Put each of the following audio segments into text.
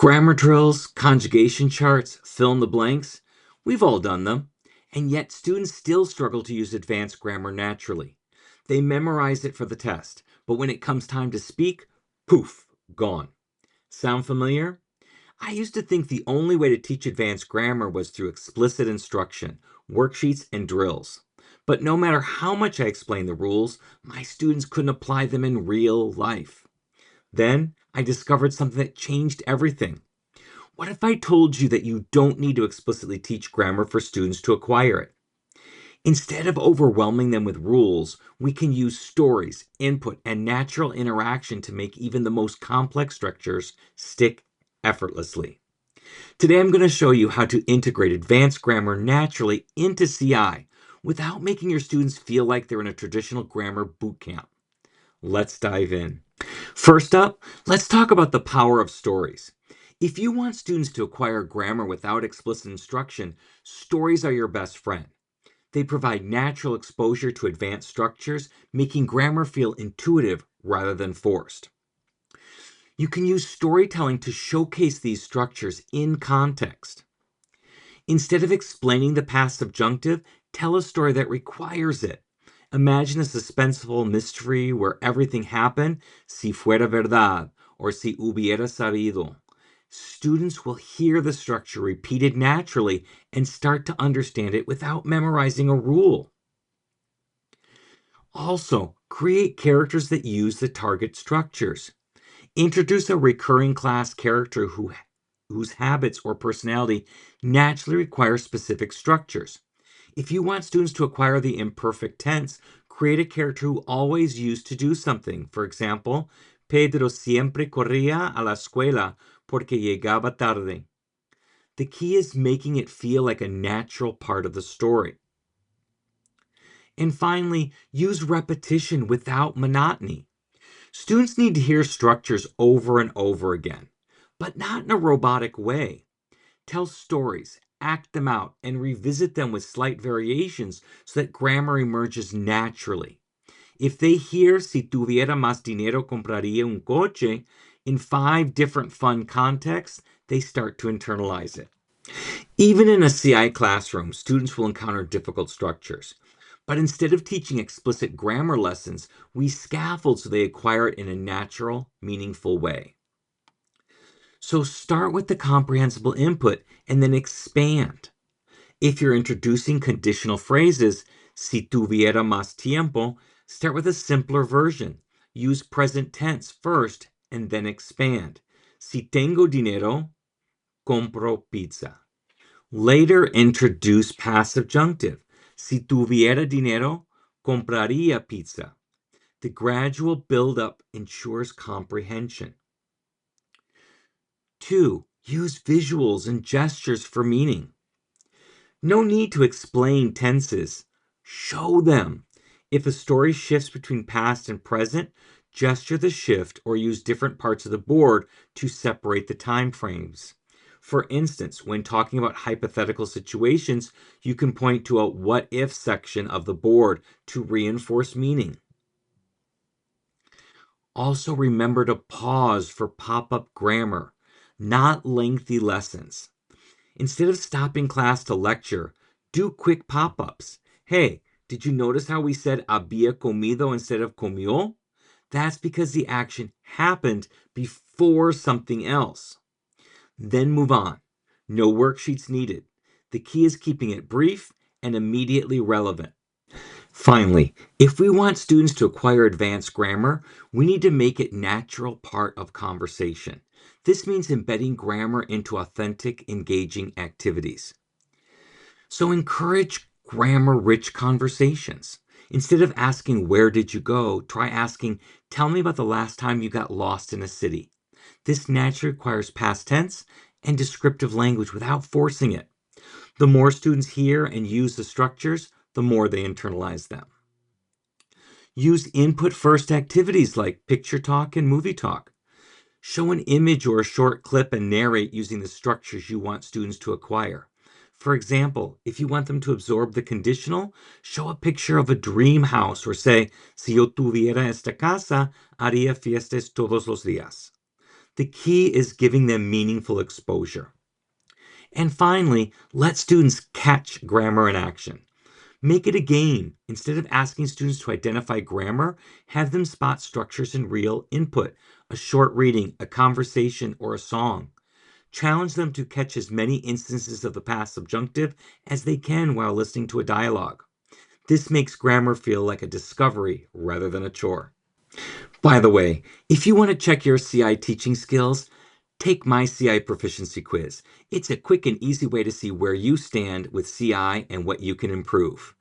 Grammar drills, conjugation charts, fill in the blanks, we've all done them, and yet students still struggle to use advanced grammar naturally. They memorize it for the test, but when it comes time to speak, poof, gone. Sound familiar? I used to think the only way to teach advanced grammar was through explicit instruction, worksheets, and drills. But no matter how much I explained the rules, my students couldn't apply them in real life. Then I discovered something that changed everything. What if I told you that you don't need to explicitly teach grammar for students to acquire it? Instead of overwhelming them with rules, we can use stories, input, and natural interaction to make even the most complex structures stick effortlessly. Today I'm going to show you how to integrate advanced grammar naturally into CI without making your students feel like they're in a traditional grammar boot camp. Let's dive in. First up, let's talk about the power of stories. If you want students to acquire grammar without explicit instruction, stories are your best friend. They provide natural exposure to advanced structures, making grammar feel intuitive rather than forced. You can use storytelling to showcase these structures in context. Instead of explaining the past subjunctive, tell a story that requires it. Imagine a suspenseful mystery where everything happened, si fuera verdad, or si hubiera sabido. Students will hear the structure repeated naturally and start to understand it without memorizing a rule. Also, create characters that use the target structures. Introduce a recurring class character whose habits or personality naturally require specific structures. If you want students to acquire the imperfect tense, create a character who always used to do something. For example, Pedro siempre corría a la escuela porque llegaba tarde. The key is making it feel like a natural part of the story. And finally, use repetition without monotony. Students need to hear structures over and over again, but not in a robotic way. Tell stories, act them out, and revisit them with slight variations so that grammar emerges naturally. If they hear si tuviera más dinero compraría un coche in 5 different fun contexts, they start to internalize it. Even in a CI classroom, students will encounter difficult structures. But instead of teaching explicit grammar lessons, we scaffold so they acquire it in a natural, meaningful way. So start with the comprehensible input and then expand. If you're introducing conditional phrases, si tuviera más tiempo, start with a simpler version. Use present tense first and then expand. Si tengo dinero, compro pizza. Later, introduce past subjunctive. Si tuviera dinero, compraría pizza. The gradual buildup ensures comprehension. 2. Use visuals and gestures for meaning. No need to explain tenses. Show them. If a story shifts between past and present, gesture the shift or use different parts of the board to separate the time frames. For instance, when talking about hypothetical situations, you can point to a what if section of the board to reinforce meaning. Also remember to pause for pop-up grammar, not lengthy lessons. Instead of stopping class to lecture, do quick pop-ups. Hey, did you notice how we said había comido instead of comió? That's because the action happened before something else. Then move on. No worksheets needed. The key is keeping it brief and immediately relevant. Finally, if we want students to acquire advanced grammar, we need to make it natural part of conversation. This means embedding grammar into authentic, engaging activities. So encourage grammar-rich conversations. Instead of asking, where did you go? Try asking, tell me about the last time you got lost in a city. This naturally requires past tense and descriptive language without forcing it. The more students hear and use the structures, the more they internalize them. Use input-first activities like picture talk and movie talk. Show an image or a short clip and narrate using the structures you want students to acquire. For example, if you want them to absorb the conditional, show a picture of a dream house or say, si yo tuviera esta casa, haría fiestas todos los días. The key is giving them meaningful exposure. And finally, let students catch grammar in action. Make it a game. Instead of asking students to identify grammar, have them spot structures in real input, a short reading, a conversation, or a song. Challenge them to catch as many instances of the past subjunctive as they can while listening to a dialogue. This makes grammar feel like a discovery rather than a chore. By the way, if you want to check your CI teaching skills, take my CI proficiency quiz. It's a quick and easy way to see where you stand with CI and what you can improve.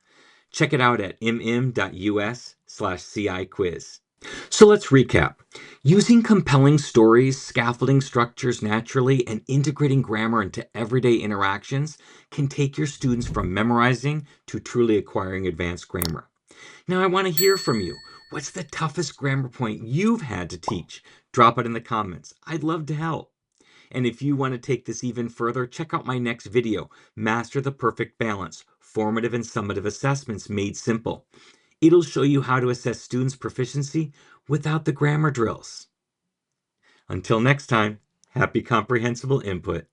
Check it out at mm.us/CI quiz. So let's recap. Using compelling stories, scaffolding structures naturally, and integrating grammar into everyday interactions can take your students from memorizing to truly acquiring advanced grammar. Now, I want to hear from you. What's the toughest grammar point you've had to teach? Drop it in the comments. I'd love to help. And if you want to take this even further, check out my next video, Master the Perfect Balance, Formative and Summative Assessments Made Simple. It'll show you how to assess students' proficiency without the grammar drills. Until next time, happy comprehensible input.